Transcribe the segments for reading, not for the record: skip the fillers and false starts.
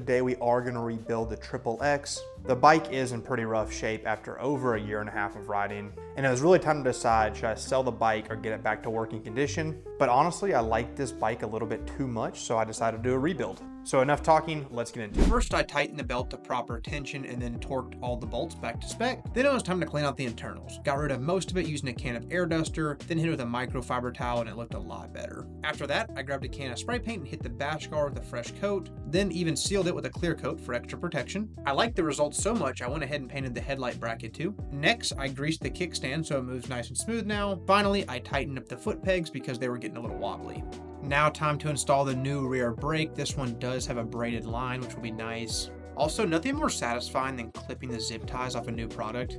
Today we are going to rebuild the XXX. The bike is in pretty rough shape after over a year and a half of riding, and it was really time to decide, should I sell the bike or get it back to working condition? But honestly, I like this bike a little bit too much, so I decided to do a rebuild. So enough talking, let's get into it. First, I tightened the belt to proper tension and then torqued all the bolts back to spec. Then it was time to clean out the internals. Got rid of most of it using a can of air duster, then hit it with a microfiber towel and it looked a lot better. After that, I grabbed a can of spray paint and hit the bash guard with a fresh coat, then even sealed it with a clear coat for extra protection. I liked the results so much, I went ahead and painted the headlight bracket too. Next, I greased the kickstand so it moves nice and smooth now. Finally, I tightened up the foot pegs because they were getting a little wobbly. Now time to install the new rear brake. This one does have a braided line, which will be nice. Also, nothing more satisfying than clipping the zip ties off a new product.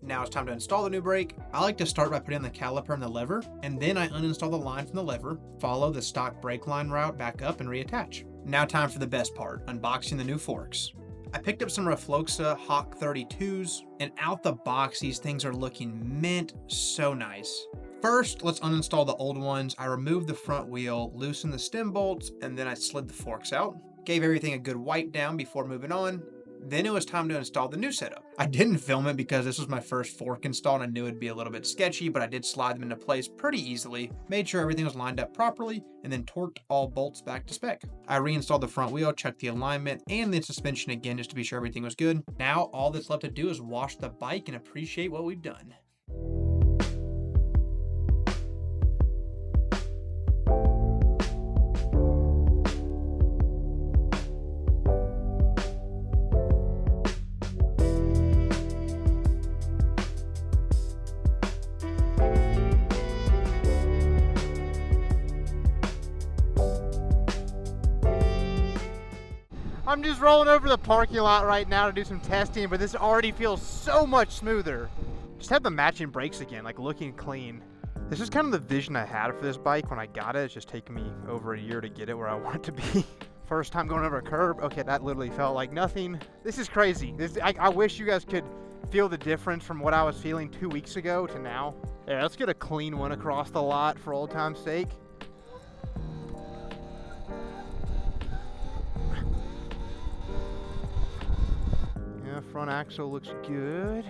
Now it's time to install the new brake. I like to start by putting on the caliper and the lever, and then I uninstall the line from the lever, follow the stock brake line route back up and reattach. Now time for the best part, unboxing the new forks. I picked up some RFloXa Hawk32s, and out the box, these things are looking mint, so nice. First, let's uninstall the old ones. I removed the front wheel, loosened the stem bolts, and then I slid the forks out. Gave everything a good wipe down before moving on. Then it was time to install the new setup. I didn't film it because this was my first fork install and I knew it'd be a little bit sketchy, but I did slide them into place pretty easily, made sure everything was lined up properly, and then torqued all bolts back to spec. I reinstalled the front wheel, checked the alignment, and the suspension again just to be sure everything was good. Now all that's left to do is wash the bike and appreciate what we've done. I'm just rolling over the parking lot right now to do some testing, but this already feels so much smoother. Just have the matching brakes again, like looking clean. This is kind of the vision I had for this bike when I got it. It's just taken me over a year to get it where I want it to be. First time going over a curb. Okay, that literally felt like nothing. This is crazy. I wish you guys could feel the difference from what I was feeling 2 weeks ago to now. Yeah, let's get a clean one across the lot for old time's sake. Front axle looks good.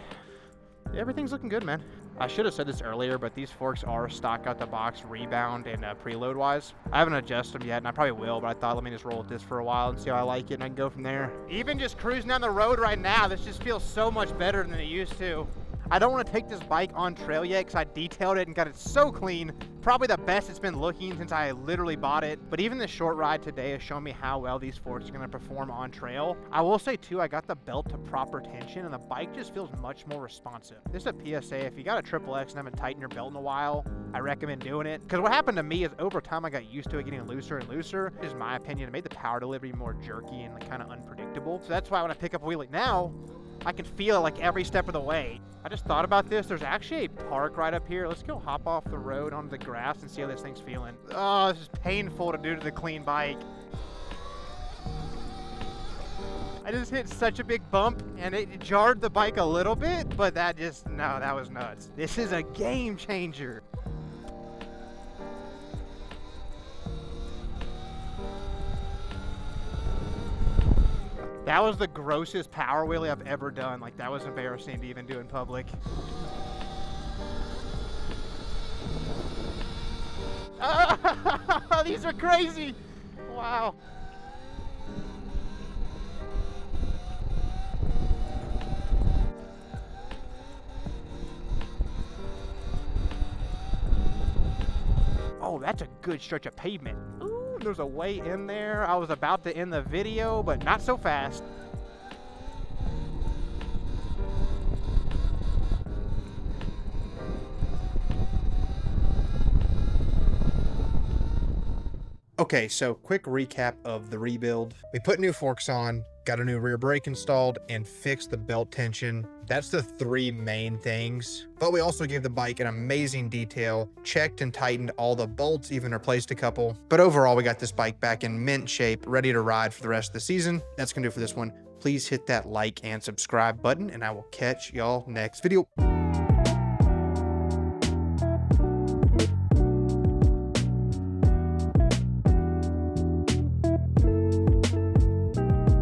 Yeah, everything's looking good, man. I should have said this earlier, but these forks are stock out the box, rebound and preload wise. I haven't adjusted them yet, and I probably will, but I thought let me just roll with this for a while and see how I like it, and I can go from there. Even just cruising down the road right now, this just feels so much better than it used to. I don't want to take this bike on trail yet because I detailed it and got it so clean. Probably the best it's been looking since I literally bought it. But even the short ride today has shown me how well these forks are going to perform on trail. I will say too, I got the belt to proper tension and the bike just feels much more responsive. This is a PSA, if you got a XXX and haven't tightened your belt in a while, I recommend doing it. Because what happened to me is over time I got used to it getting looser and looser. This is my opinion. It made the power delivery more jerky and like kind of unpredictable. So that's why when I pick up a wheelie now, I can feel it like every step of the way. I just thought about this. There's actually a park right up here. Let's go hop off the road onto the grass and see how this thing's feeling. Oh, this is painful to do to the clean bike. I just hit such a big bump and it jarred the bike a little bit, but that was nuts. This is a game changer. That was the grossest power wheelie I've ever done. Like, that was embarrassing to even do in public. These are crazy. Wow. Oh, that's a good stretch of pavement. Ooh. There's a way in there. I was about to end the video, but not so fast. Okay, so quick recap of the rebuild. We put new forks on, got a new rear brake installed, and fixed the belt tension. That's the three main things. But we also gave the bike an amazing detail, checked and tightened all the bolts, even replaced a couple. But overall, we got this bike back in mint shape, ready to ride for the rest of the season. That's gonna do it for this one. Please hit that like and subscribe button, and I will catch y'all next video.